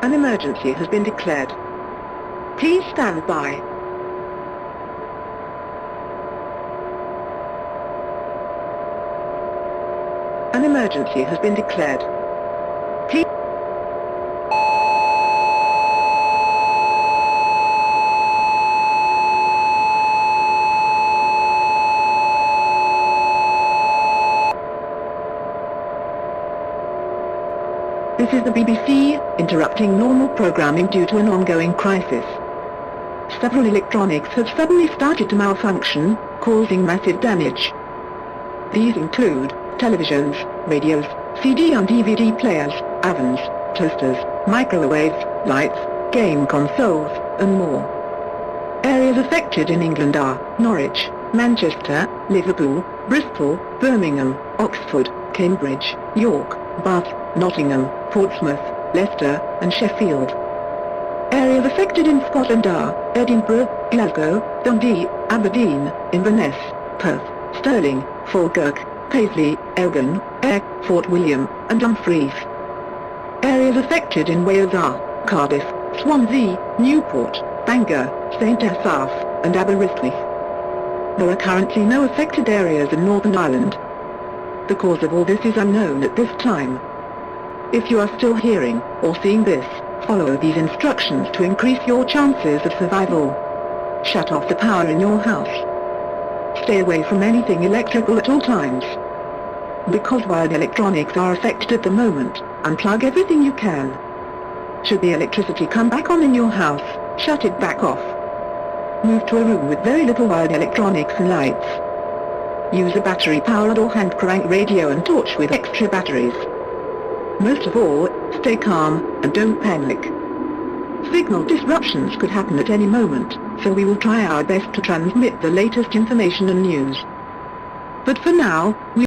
An emergency has been declared. Please stand by. An emergency has been declared. Please. This is the BBC, interrupting normal programming due to an ongoing crisis. Several electronics have suddenly started to malfunction, causing massive damage. These include televisions, radios, CD and DVD players, ovens, toasters, microwaves, lights, game consoles, and more. Areas affected in England are Norwich, Manchester, Liverpool, Bristol, Birmingham, Oxford, Cambridge, York, Bath, Nottingham, Portsmouth, Leicester, and Sheffield. Areas affected in Scotland are Edinburgh, Glasgow, Dundee, Aberdeen, Inverness, Perth, Stirling, Falkirk, Paisley, Elgin, Ayr, Fort William, and Dumfries. Areas affected in Wales are Cardiff, Swansea, Newport, Bangor, St Asaph, and Aberystwyth. There are currently no affected areas in Northern Ireland. The cause of all this is unknown at this time. If you are still hearing or seeing this, follow these instructions to increase your chances of survival. Shut off the power in your house. Stay away from anything electrical at all times. Because wired electronics are affected at the moment, unplug everything you can. Should the electricity come back on in your house, shut it back off. Move to a room with very little wired electronics and lights. Use a battery-powered or hand-crank radio and torch with extra batteries. Most of all, stay calm, and don't panic. Signal disruptions could happen at any moment, so we will try our best to transmit the latest information and news. But for now, we